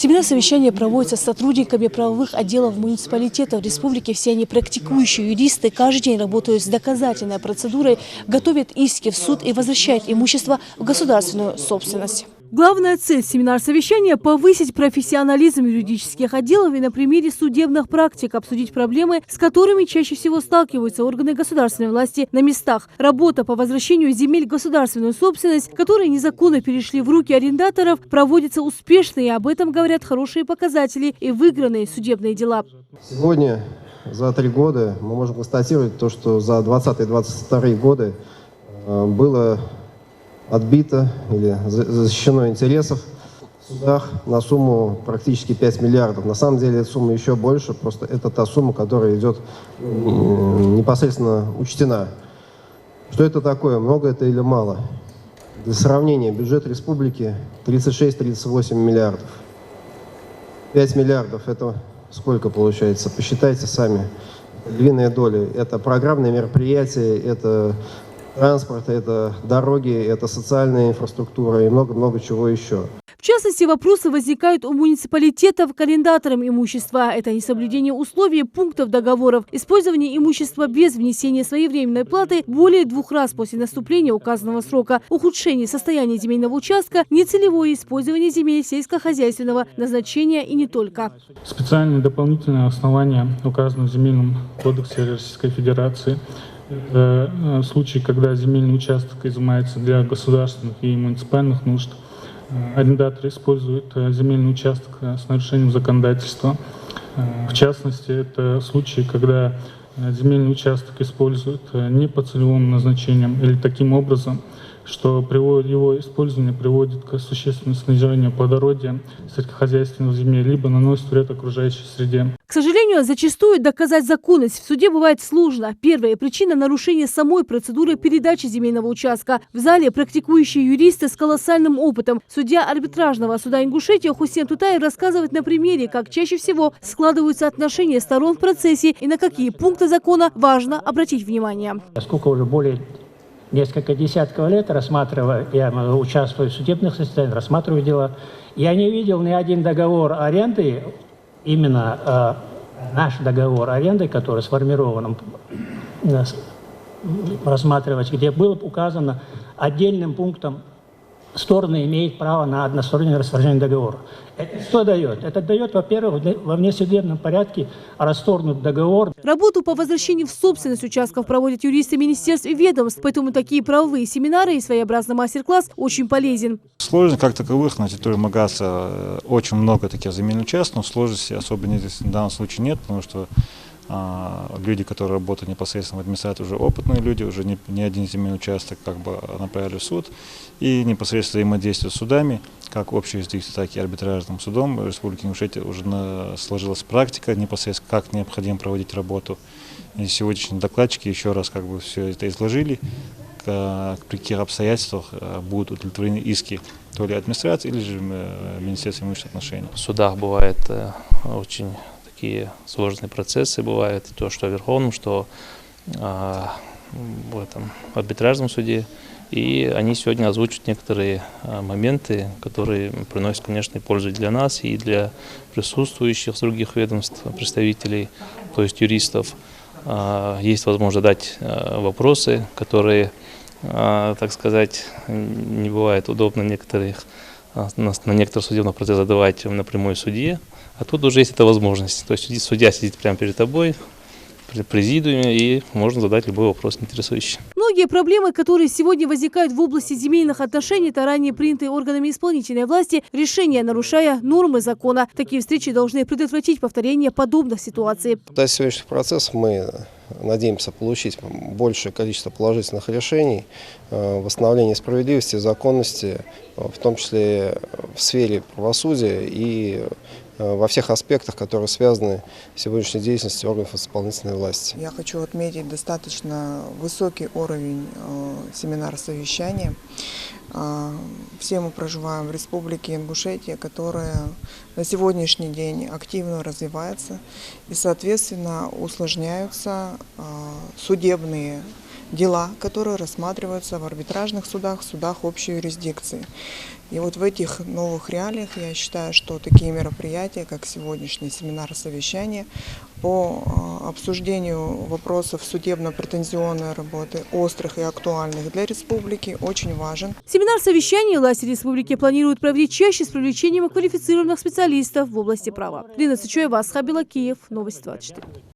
Семинар-совещание проводится с сотрудниками правовых отделов муниципалитетов республики. Все они практикующие юристы, каждый день работают с доказательной процедурой, готовят иски в суд и возвращают имущество в государственную собственность. Главная цель семинар-совещания – повысить профессионализм юридических отделов и на примере судебных практик обсудить проблемы, с которыми чаще всего сталкиваются органы государственной власти на местах. Работа по возвращению земель в государственную собственность, которые незаконно перешли в руки арендаторов, проводится успешно, и об этом говорят хорошие показатели и выигранные судебные дела. Сегодня, за 3 года, мы можем констатировать то, что за 2020-2022 годы было отбито или защищено интересов в судах на сумму практически 5 миллиардов. На самом деле эта сумма еще больше, просто это та сумма, которая идет непосредственно учтена. Что это такое? Много это или мало? Для сравнения, бюджет республики 36-38 миллиардов. 5 миллиардов – это сколько получается? Посчитайте сами. Львиная доля. Это программные мероприятия, это транспорт, это дороги, это социальная инфраструктура и много-много чего еще. В частности, вопросы возникают у муниципалитетов к арендаторам имущества. Это несоблюдение условий пунктов договоров, использование имущества без внесения своевременной платы более 2 раз после наступления указанного срока, ухудшение состояния земельного участка, нецелевое использование земель сельскохозяйственного назначения и не только. Специальные дополнительные основания указаны в Земельном кодексе Российской Федерации. Это случаи, когда земельный участок изымается для государственных и муниципальных нужд. Арендатор использует земельный участок с нарушением законодательства. В частности, это случаи, когда земельный участок используют не по целевому назначению или таким образом, что его использование приводит к существенному снижению плодородия сельскохозяйственных земель, либо наносит вред окружающей среде. К сожалению, зачастую доказать законность в суде бывает сложно. Первая причина – нарушения самой процедуры передачи земельного участка. В зале практикующие юристы с колоссальным опытом. Судья арбитражного суда Ингушетии Хусен Тутаев рассказывает на примере, как чаще всего складываются отношения сторон в процессе и на какие пункты закона важно обратить внимание. Сколько уже более несколько десятков лет я участвую в судебных заседаниях, рассматриваю дела. Я не видел ни один договор аренды, именно наш договор аренды, который сформирован, рассматривать, где было указано отдельным пунктом, стороны имеют право на одностороннее расторжение договора. Это что дает? Это дает, во-первых, во внесудебном порядке расторгнут договор. Работу по возвращению в собственность участков проводят юристы министерств и ведомств, поэтому такие правовые семинары и своеобразный мастер-класс очень полезен. Сложностей как таковых на территории Магаса очень много таких земельных участков, но сложностей особо в данном случае нет, потому что люди, которые работают непосредственно в администрации, уже опытные люди, уже не один земельный участок направили в суд и непосредственно взаимодействуют с судами, как общей юрисдикцией, так и арбитражным судом Республики Ингушетия уже сложилась практика непосредственно, как необходимо проводить работу. И сегодняшние докладчики еще раз все это изложили, при каких обстоятельствах будут удовлетворены иски то ли администрации, или же Министерства имущественных отношений. В судах бывает очень такие сложные процессы, бывают то, что в Верховном, что в этом арбитражном суде. И они сегодня озвучат некоторые моменты, которые приносят, конечно, пользу для нас и для присутствующих с других ведомств, представителей, то есть юристов. Есть возможность задать вопросы, которые, так сказать, не бывает удобно на некоторых судебных процессах задавать напрямую судье. А тут уже есть эта возможность. То есть судья сидит прямо перед тобой, в президиуме, и можно задать любой вопрос интересующий. Многие проблемы, которые сегодня возникают в области земельных отношений, это ранее принятые органами исполнительной власти решения, нарушая нормы закона. Такие встречи должны предотвратить повторение подобных ситуаций. До сегодняшних процессов мы надеемся получить большее количество положительных решений, восстановления справедливости и законности, в том числе в сфере правосудия и во всех аспектах, которые связаны с сегодняшней деятельностью органов исполнительной власти. Я хочу отметить достаточно высокий уровень семинар-совещания. Все мы проживаем в Республике Ингушетия, которая на сегодняшний день активно развивается, и, соответственно, усложняются судебные дела, которые рассматриваются в арбитражных судах, судах общей юрисдикции. И вот в этих новых реалиях я считаю, что такие мероприятия, как сегодняшний семинар-совещание по обсуждению вопросов судебно-претензионной работы, острых и актуальных для республики, очень важен. Семинар совещаний власти республики планируют проводить чаще с привлечением квалифицированных специалистов в области права. Лина Сычуева, Асхаб Белакиев, Новости 24.